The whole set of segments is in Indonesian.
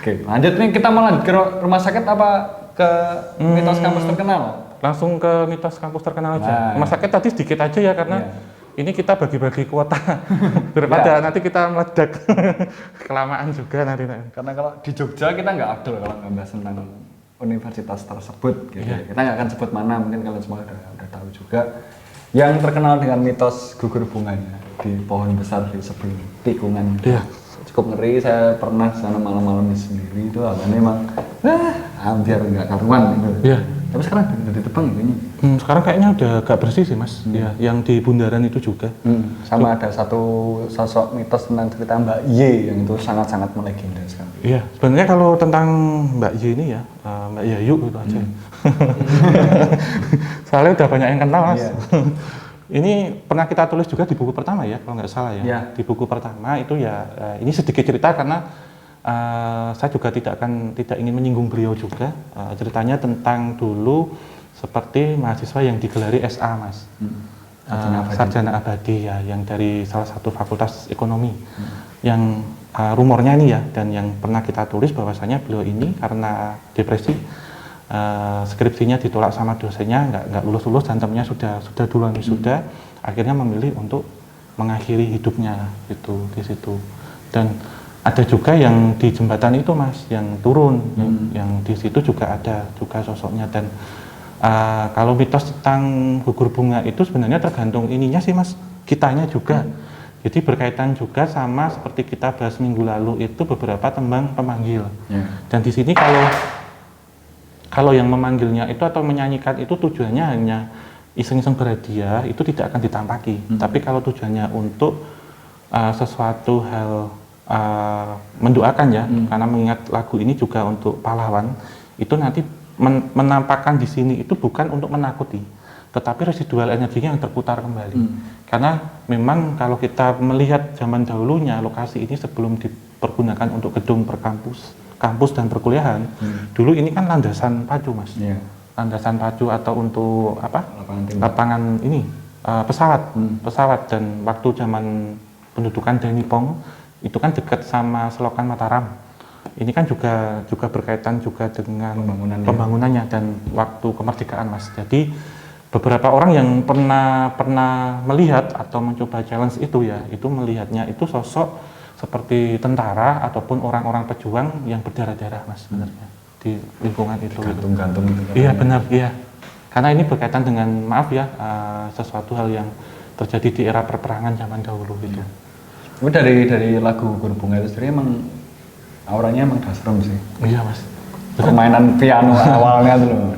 Oke, lanjut nih kita mau lanjut ke rumah sakit apa ke mitos kampus terkenal? Langsung ke mitos kampus terkenal aja. Nah. Rumah sakit tadi sedikit aja ya karena ini kita bagi-bagi kuota daripada nanti kita meledak kelamaan juga nanti. Karena kalau di Jogja kita nggak afdol kalau nggak bahas tentang universitas tersebut gitu. Kita nggak akan sebut mana, mungkin kalian semua udah tahu juga. Yang terkenal dengan mitos gugur bunganya di pohon besar di sebelum tikungan. Cukup ngeri, saya pernah sana malam-malam sendiri itu awalnya emang hampir nggak karuan gitu. Tapi sekarang udah ditebang kayaknya. Sekarang kayaknya udah agak bersih sih mas. Ya, yang di bundaran itu juga. Sama ada satu sosok mitos tentang cerita Mbak Y yang itu sangat-sangat melegenda sekali. Iya, sebenarnya kalau tentang Mbak Y ini ya, Mbak Yayu itu aja. Soalnya udah banyak yang kenal mas. Ini pernah kita tulis juga di buku pertama ya, kalau nggak salah ya. Di buku pertama itu ya, ini sedikit cerita karena saya juga tidak ingin menyinggung beliau juga. Ceritanya tentang dulu seperti mahasiswa yang digelari SA mas, sarjana abadi ya, yang dari salah satu fakultas ekonomi. Yang rumornya ini ya, dan yang pernah kita tulis bahwasanya beliau ini karena depresi, skripsinya ditolak sama dosennya, nggak lulus dan temennya sudah duluan wisuda, akhirnya memilih untuk mengakhiri hidupnya itu di situ. Dan ada juga yang di jembatan itu mas, yang turun, yang di situ juga ada juga sosoknya. Dan kalau mitos tentang gugur bunga itu sebenarnya tergantung ininya sih mas, kitanya juga. Jadi berkaitan juga sama seperti kita bahas minggu lalu itu beberapa tembang pemanggil. Dan di sini kalau yang memanggilnya itu atau menyanyikan itu tujuannya hanya iseng-iseng berhadiah, itu tidak akan ditampaki. Tapi kalau tujuannya untuk sesuatu hal mendoakan ya, karena mengingat lagu ini juga untuk pahlawan, itu nanti menampakkan di sini itu bukan untuk menakuti, tetapi residual energinya yang terputar kembali. Karena memang kalau kita melihat zaman dahulunya, lokasi ini sebelum dipergunakan untuk gedung kampus dan perkuliahan, dulu ini kan landasan pacu mas, landasan pacu atau untuk apa? Lapangan ini pesawat. Dan waktu zaman pendudukan Danipong itu kan dekat sama Selokan Mataram. Ini kan juga berkaitan juga dengan pembangunannya dan waktu kemerdekaan mas. Jadi beberapa orang yang pernah melihat atau mencoba challenge itu ya, itu melihatnya itu sosok seperti tentara ataupun orang-orang pejuang yang berdarah-darah mas sebenarnya di lingkungan itu. Gantung-gantung gitu. Iya benar, iya. Karena ini berkaitan dengan maaf ya, sesuatu hal yang terjadi di era perperangan zaman dahulu gitu. Itu dari lagu Gugur Bunga itu sendiri emang auranya emang udah serem sih. Iya mas. Permainan piano awalnya tuh loh.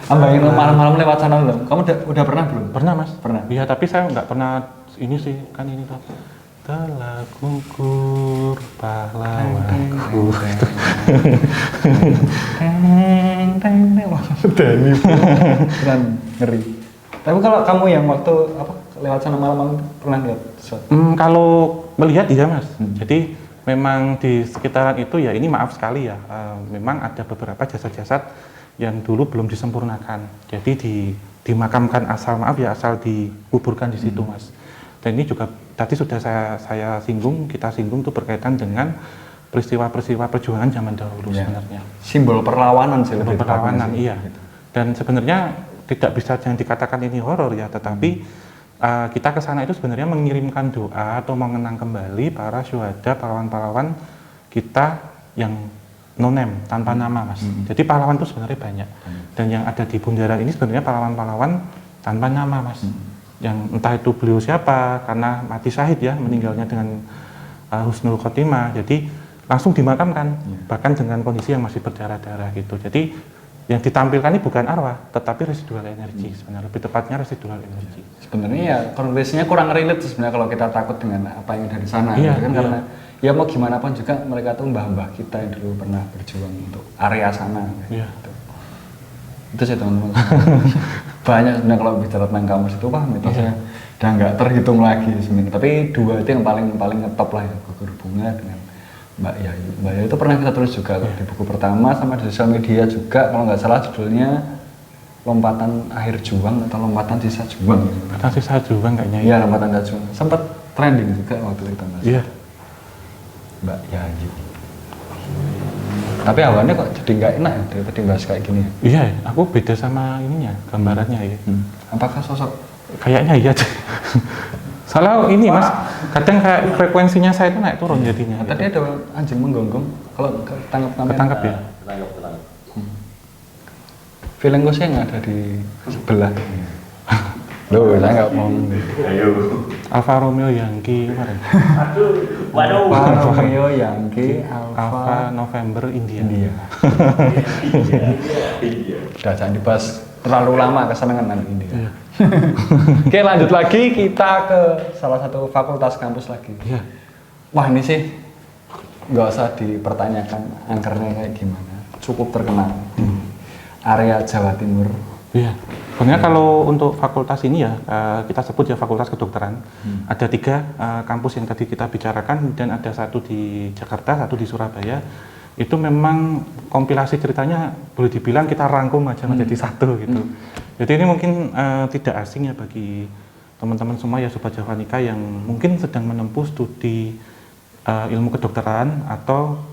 Bayangin malam-malam lewat sana loh. Kamu udah pernah belum? Pernah mas. Pernah. Iya tapi saya nggak pernah ini sih, kan ini tuh. Telah gugur pahlawanku. Dani. Keren, ngeri. Tapi kalau kamu yang waktu lewat sana malam-malam pernah lihat sesuatu? Kalau melihat iya mas. Jadi memang di sekitaran itu ya, ini maaf sekali ya, memang ada beberapa jasad-jasad yang dulu belum disempurnakan. Jadi dimakamkan asal dikuburkan di situ mas. Dan ini juga tadi sudah saya singgung, kita singgung itu berkaitan dengan peristiwa-peristiwa perjuangan zaman dahulu sebenarnya. Simbol perlawanan sih, lebih perlawanan iya. Dan sebenarnya tidak bisa yang dikatakan ini horor ya, tetapi kita ke sana itu sebenarnya mengirimkan doa atau mengenang kembali para syuhada, pahlawan-pahlawan kita yang no name, tanpa nama mas. Jadi pahlawan itu sebenarnya banyak. Dan yang ada di bundaran ini sebenarnya pahlawan-pahlawan tanpa nama mas. Yang entah itu beliau siapa, karena mati syahid ya, meninggalnya dengan husnul khotimah, jadi langsung dimakamkan, bahkan dengan kondisi yang masih berdarah-darah gitu. Jadi yang ditampilkan ini bukan arwah, tetapi residual energi sebenarnya, lebih tepatnya residual energi. Sebenarnya ya kondisinya kurang relate sebenarnya kalau kita takut dengan apa yang dari sana, gitu kan, karena ya mau gimana pun juga mereka tuh mbah-mbah kita yang dulu pernah berjuang untuk area sana. Gitu. Itu sih teman-teman. Banyak sebenarnya kalau bicara tentang kampus itu mitosnya udah nggak terhitung lagi sebenarnya. Tapi dua itu yang paling ngetop lah ya, Gugur Bunga dengan Mbak Yayu. Mbak Yayu itu pernah kita tulis juga di buku pertama sama di sosial media juga, kalau nggak salah judulnya lompatan akhir juang atau lompatan sisa juang. Lompatan sisa juang kayaknya. Iya, lompatan sisa juang. Sempat trending juga waktu kita bahas. Iya. Mbak Yayu. Tapi awalnya kok jadi nggak enak ya daripada bahas kayak gini ya? Iya, aku beda sama ininya, gambarannya ya. Apakah sosok? Kayaknya iya. Soalnya ini mas, kadang kayak frekuensinya saya itu naik turun jadinya. Tadi ada anjing menggonggong, kalau ketangkap ya? Ketangkap. Feeling gue sih yang ada di sebelah. Loh, saya nggak mau. Ayo. Alfa Romeo Yankee kemarin. Waduh. Alfa Romeo Yankee, Alfa November India. India. Udah jangan dibahas terlalu lama kesenangan nanti India. Iya. Oke, lanjut lagi kita ke salah satu fakultas kampus lagi. Iya. Wah, ini sih nggak usah dipertanyakan angkernya kayak gimana. Cukup terkenal di area Jawa Timur. Iya. Sebenarnya kalau untuk fakultas ini ya, kita sebut ya fakultas kedokteran. Ada 3 kampus yang tadi kita bicarakan, dan ada 1 di Jakarta, 1 di Surabaya. Itu memang kompilasi ceritanya boleh dibilang kita rangkum aja menjadi 1 gitu. Jadi ini mungkin tidak asing ya bagi teman-teman semua ya Sobat Javanika yang mungkin sedang menempuh studi ilmu kedokteran atau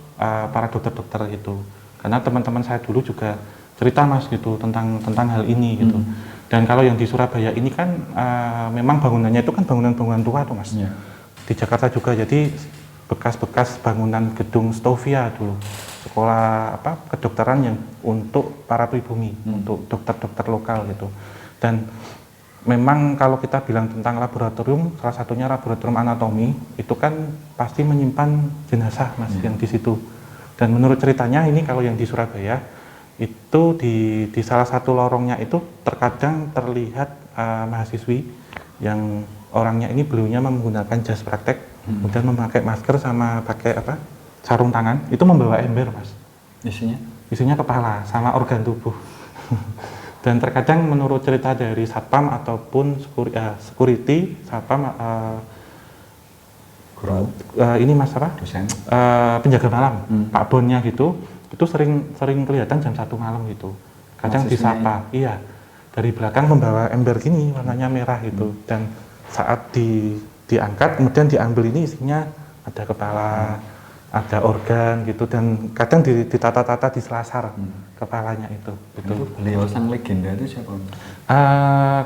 para dokter-dokter gitu. Karena teman-teman saya dulu juga cerita mas gitu tentang hal ini gitu. Dan kalau yang di Surabaya ini kan memang bangunannya itu kan bangunan-bangunan tua tuh mas. Yeah. Di Jakarta juga, jadi bekas-bekas bangunan gedung Stovia dulu, sekolah kedokteran yang untuk para pribumi, untuk dokter-dokter lokal gitu. Dan memang kalau kita bilang tentang laboratorium, salah satunya laboratorium anatomi, itu kan pasti menyimpan jenazah mas yang di situ. Dan menurut ceritanya ini kalau yang di Surabaya itu di salah satu lorongnya itu terkadang terlihat mahasiswi yang orangnya ini beliaunya menggunakan jas praktek, kemudian memakai masker sama pakai sarung tangan, itu membawa ember mas. Isinya kepala sama organ tubuh. Dan terkadang menurut cerita dari satpam ataupun security satpam ini mas dosen, penjaga malam, Pak Bonnya gitu, itu sering kelihatan jam 1 malam gitu. Kadang disapa, iya, dari belakang membawa ember gini warnanya merah gitu. Dan saat diangkat kemudian diambil ini isinya ada kepala, ada organ gitu, dan kadang ditata-tata di selasar kepalanya itu. Beliau sang legenda itu siapa?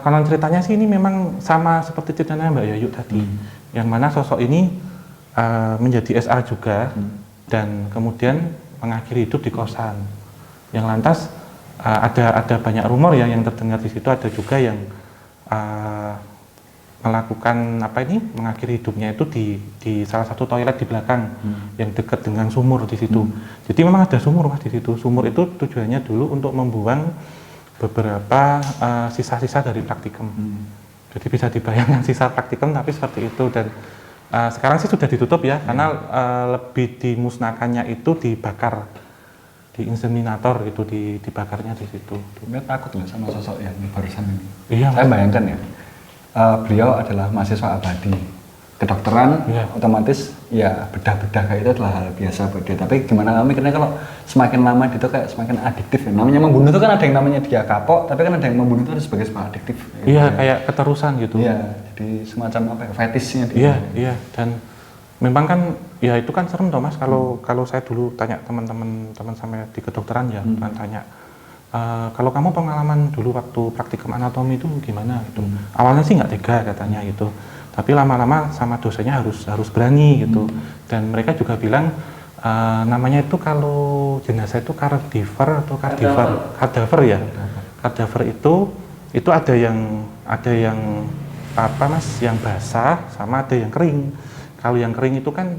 Kalau ceritanya sih ini memang sama seperti ceritanya Mbak Yayu tadi, yang mana sosok ini menjadi SA juga dan kemudian mengakhiri hidup di kosan. Yang lantas ada banyak rumor ya yang terdengar di situ, ada juga yang melakukan mengakhiri hidupnya itu di salah satu toilet di belakang yang dekat dengan sumur di situ. Jadi memang ada sumur mas di situ. Sumur itu tujuannya dulu untuk membuang beberapa sisa-sisa dari praktikum. Jadi bisa dibayangkan sisa praktikum tapi seperti itu. Dan sekarang sih sudah ditutup ya, karena lebih dimusnahkannya itu dibakar, di inseminator gitu, dibakarnya di situ. Takut nggak sama sosok yang barusan ini? Iya. Saya bayangkan ya. Beliau adalah mahasiswa abadi kedokteran, otomatis ya bedah-bedah kayak itu adalah hal biasa buat dia. Tapi gimana kamu mikirnya kalau semakin lama itu kayak semakin adiktif ya? Namanya membunuh itu kan ada yang namanya dia kapok, tapi kan ada yang membunuh itu sebagai sebuah adiktif. Iya, kayak keterusan gitu. Iya, jadi semacam fetisnya dia. Iya, dan memang kan ya itu kan serem toh mas, kalau saya dulu tanya teman-teman sama di kedokteran ya, tanya kalau kamu pengalaman dulu waktu praktikum anatomi itu gimana gitu. Awalnya sih nggak tega katanya gitu, tapi lama-lama sama dosennya harus berani gitu. Dan mereka juga bilang namanya itu kalau jenazah itu kadaver atau kadaver ya. Kadaver itu ada yang yang basah sama ada yang kering. Kalau yang kering itu kan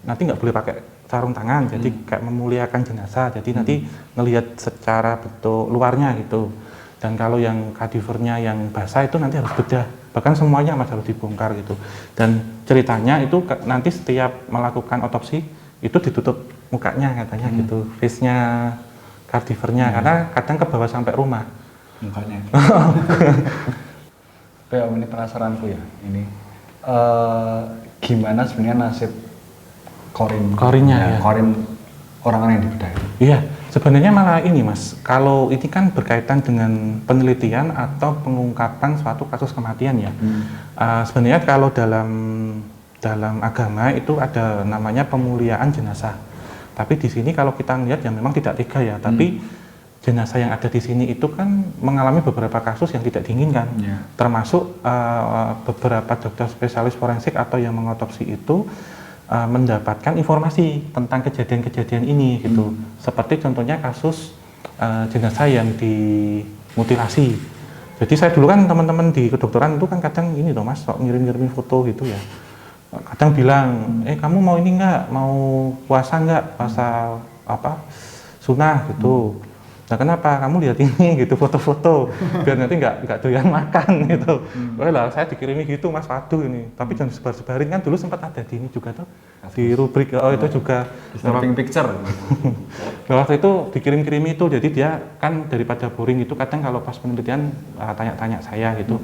nanti nggak boleh pakai sarung tangan, jadi kayak memuliakan jenazah, jadi nanti ngelihat secara bentuk luarnya gitu. Dan kalau yang kadavernya yang basah itu nanti harus bedah, bahkan semuanya mas harus dibongkar gitu. Dan ceritanya itu nanti setiap melakukan otopsi itu ditutup mukanya katanya gitu, face-nya kadavernya, karena kadang ke bawah sampai rumah mukanya. Kayak ini penasaranku ya, ini gimana sebenarnya nasib korinnya ya. Korin orang-orang yang dibedah itu. Iya, Sebenarnya malah ini Mas, kalau ini kan berkaitan dengan penelitian atau pengungkapan suatu kasus kematian ya. Sebenarnya kalau dalam agama itu ada namanya pemuliaan jenazah. Tapi di sini kalau kita lihat ya memang tidak tega ya, tapi jenazah yang ada di sini itu kan mengalami beberapa kasus yang tidak diinginkan, termasuk beberapa dokter spesialis forensik atau yang mengotopsi itu mendapatkan informasi tentang kejadian-kejadian ini gitu. Seperti contohnya kasus jenazah yang dimutilasi. Jadi saya dulu kan teman-teman di kedokteran itu kan kadang ini loh Mas, ngirim-ngirimin foto gitu ya. Kadang bilang, kamu mau ini enggak, mau puasa enggak, puasa apa sunnah gitu. Nah kenapa kamu lihat ini gitu foto-foto biar nanti nggak doyan makan gitu. Wah lah saya dikirimi gitu Mas, waduh ini. Tapi jangan sebar-sebarin kan dulu sempat ada di ini juga tuh di rubrik itu juga disturbing picture. Waktu itu dikirim-kirimi itu jadi dia kan daripada boring itu kadang kalau pas penelitian tanya-tanya saya gitu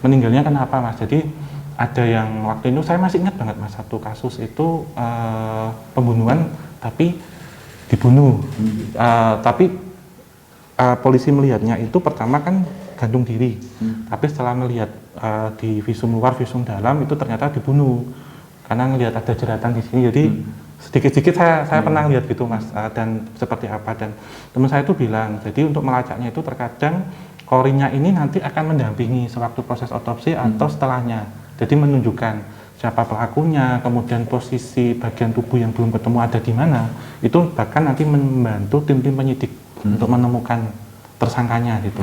meninggalnya kenapa Mas. Jadi ada yang waktu itu saya masih ingat banget Mas, satu kasus itu pembunuhan tapi dibunuh tapi polisi melihatnya itu pertama kan gantung diri, tapi setelah melihat di visum luar, visum dalam itu ternyata dibunuh karena melihat ada jeratan di sini. Jadi sedikit-sedikit saya pernah lihat gitu Mas, dan seperti apa, dan teman saya itu bilang jadi untuk melacaknya itu terkadang korinya ini nanti akan mendampingi sewaktu proses otopsi atau setelahnya, jadi menunjukkan siapa pelakunya, kemudian posisi bagian tubuh yang belum ketemu ada di mana, itu bahkan nanti membantu tim-tim penyidik untuk menemukan tersangkanya gitu.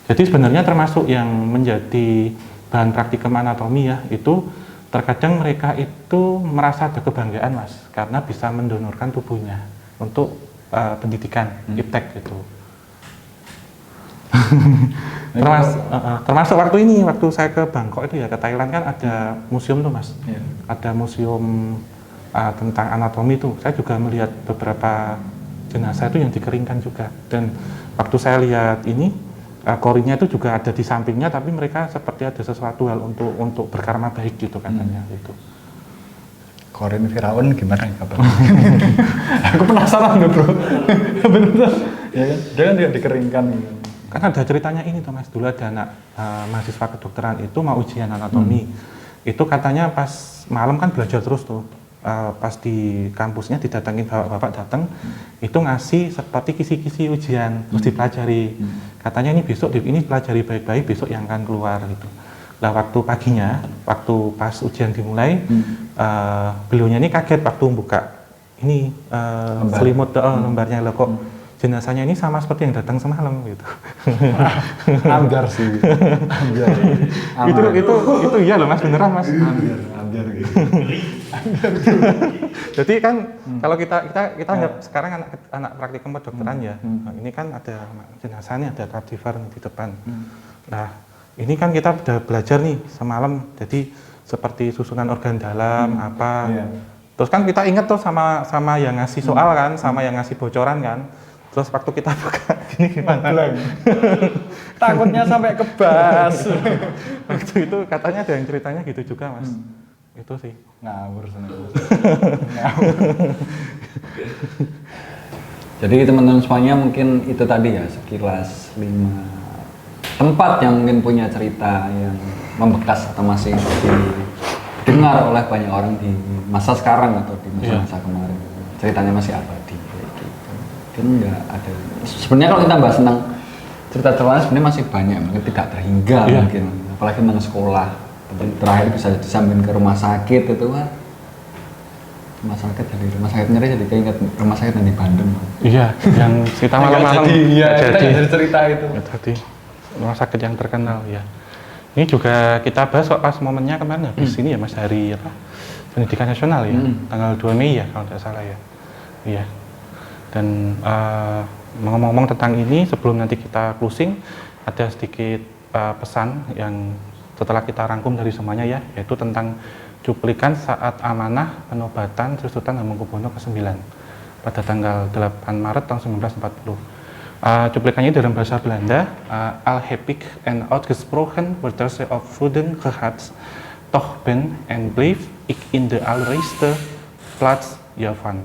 Jadi sebenarnya termasuk yang menjadi bahan praktikum anatomi ya, itu terkadang mereka itu merasa ada kebanggaan Mas, karena bisa mendonorkan tubuhnya untuk pendidikan iptek gitu. Termasuk waktu saya ke Bangkok itu ya, ke Thailand kan ada museum tuh Mas, ada museum tentang anatomi itu. Saya juga melihat beberapa jenazah itu yang dikeringkan juga, dan waktu saya lihat ini korinya itu juga ada di sampingnya, tapi mereka seperti ada sesuatu hal untuk berkarma baik gitu katanya gitu. Korin Firaun gimana ya kabarnya? Aku penasaran loh bro. Bener ya kan? Dia kan tidak dikeringkan gitu. Kan ada ceritanya ini tuh Mas, dulu ada anak mahasiswa kedokteran itu mau ujian anatomi. Itu katanya pas malam kan belajar terus tuh. Pas di kampusnya didatangin bapak-bapak datang, itu ngasih seperti kisi-kisi ujian terus dipelajari. Katanya ini besok ini pelajari baik-baik, besok yang akan keluar gitu. Nah waktu paginya, waktu pas ujian dimulai, beliaunya ini kaget waktu buka ini selimut lembarnya, loh kok jenazahnya ini sama seperti yang datang semalam gitu. Ambiar sih. Ambiar. Itu iya loh Mas, beneran Mas. Ambiar gitu. Jadi kan kalau kita anggap sekarang anak praktikum kedokteran ya, ini kan ada jenazahnya, ada kadiver di depan. Nah ini kan kita udah belajar nih semalam, jadi seperti susunan organ dalam apa. Terus kan kita ingat tuh sama yang ngasih soal kan, sama yang ngasih bocoran kan. Terus waktu kita buka gini gimana? Takutnya sampai kebas. Waktu itu katanya ada yang ceritanya gitu juga Mas. Itu sih. Ngawur. Jadi teman-teman semuanya mungkin itu tadi ya sekilas 5 tempat yang mungkin punya cerita yang membekas atau masih didengar oleh banyak orang di masa sekarang atau di masa-masa kemarin. Ceritanya masih abadi. Mungkin nggak ada. Sebenarnya kalau kita bahas tentang cerita-cerita sebenarnya masih banyak, mungkin tidak terhingga mungkin, apalagi tentang sekolah. Terakhir bisa disampein ke rumah sakit itu kan, rumah sakit nyeri jadi keinget rumah sakit yang di Bandung. Iya, yang kita malam-malam jadi cerita itu. Tadi rumah sakit yang terkenal ya. Ini juga kita bahas pas momennya kemarin habis ini ya Mas, hari apa? Pendidikan Nasional ya, tanggal 2 Mei ya kalau tidak salah ya. Iya. Dan ngomong-ngomong tentang ini, sebelum nanti kita closing, ada sedikit pesan yang setelah kita rangkum dari semuanya ya, yaitu tentang cuplikan saat amanah penobatan Sri Sultan Hamengkubuwono ke-9 pada tanggal 8 Maret tahun 1940. Cuplikannya dalam bahasa Belanda, Al heb ik en uitgesproken vertelse of Woeden gehad, toch ben en bleef ik in de allereerste plaats Javan.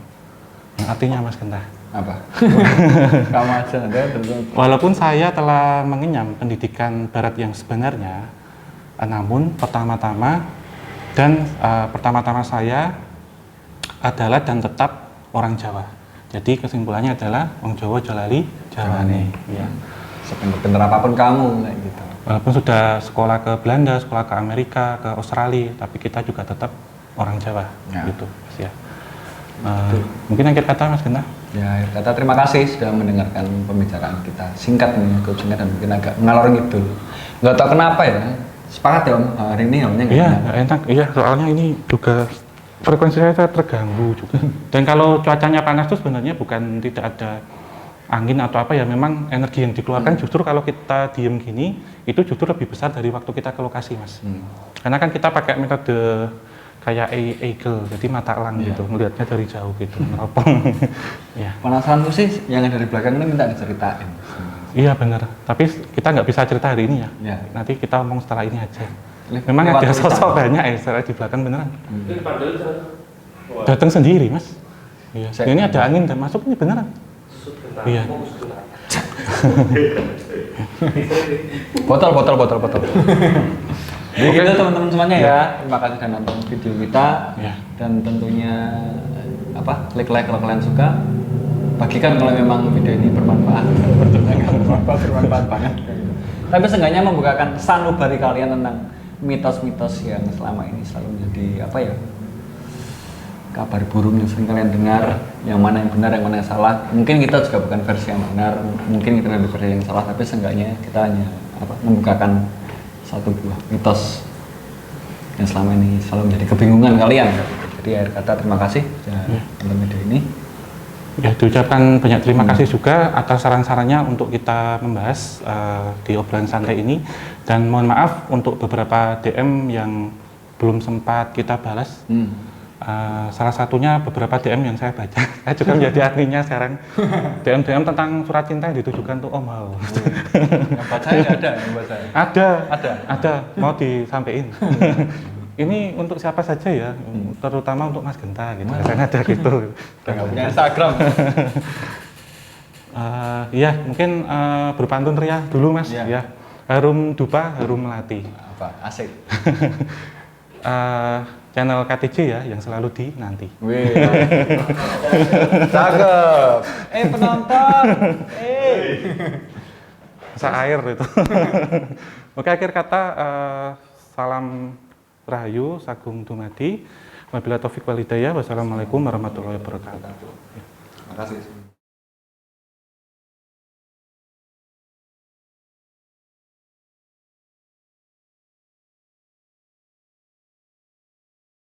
Yang artinya Mas Genta, Apa? Kamu aja Walaupun saya telah mengenyam pendidikan barat yang sebenarnya, namun pertama-tama saya adalah dan tetap orang Jawa. Jadi kesimpulannya adalah wong Jawa jalali Jawane. Ya. Sepinter-pinter apapun kamu kayak gitu. Walaupun sudah sekolah ke Belanda, sekolah ke Amerika, ke Australia, tapi kita juga tetap orang Jawa. Ya. Gitu, Mas ya. Mungkin akhir kata Mas Genta? Ya, akhir kata terima kasih sudah mendengarkan pembicaraan kita. Singkat nih, cukup singkat dan mungkin agak ngalor ngidul. Nggak tahu kenapa ya. Sepakat ya Om, hari ini Omnya nggak enak. Iya, enak. Iya, soalnya ini juga frekuensi saya terganggu juga. Dan kalau cuacanya panas itu sebenarnya bukan tidak ada angin atau apa ya, memang energi yang dikeluarkan justru kalau kita diem gini itu justru lebih besar dari waktu kita ke lokasi, Mas. Karena kan kita pakai metode kayak eagle, jadi mata elang gitu, melihatnya dari jauh gitu, meropong. Ya. Penasaran tuh sih yang dari belakang ini minta diceritain. Iya benar, tapi kita nggak bisa cerita hari ini ya. Nanti kita omong setelah ini aja. Memang ada sosok banyak ya setelah di belakang beneran. Datang sendiri Mas. Iya. Ini ada angin dan masuk ini beneran. Iya. Botol. Jadi gitu teman-teman semuanya ya. Terima kasih sudah nonton video kita. Dan tentunya like kalau kalian suka. Bagikan kalau memang video ini bermanfaat. Bermanfaat banget. Tapi seenggaknya membukakan sanubari kalian tentang mitos-mitos yang selama ini selalu menjadi kabar burung yang sering kalian dengar, yang mana yang benar, yang mana yang salah. Mungkin kita juga bukan versi yang benar, mungkin kita ada versi yang salah, tapi seenggaknya kita hanya membukakan satu buah mitos yang selama ini selalu menjadi kebingungan kalian. Jadi akhir kata terima kasih sudah nonton video ini. Ya, diucapkan banyak terima kasih juga atas saran-sarannya untuk kita membahas di obrolan santai ini, dan mohon maaf untuk beberapa DM yang belum sempat kita balas. Salah satunya beberapa DM yang saya baca. Saya juga menjadi adminnya sekarang. DM tentang surat cinta yang ditujukan untuk Om Hao. Yang bacanya Ada. Mau disampaikan. Ini untuk siapa saja ya, terutama untuk Mas Genta gitu. Karena ada gitu. Nggak punya Instagram. Ya mungkin berpantun ria dulu Mas. Ya. Harum dupa, harum melati. Apa? Asik. Channel KTJ ya yang selalu dinanti. Wih. Cakep. Penonton. Masa air itu. Oke, akhir kata salam rahayu, sagung dumadi. Wabillahi taufik wal hidayah. Wassalamualaikum warahmatullahi wabarakatuh. Terima kasih.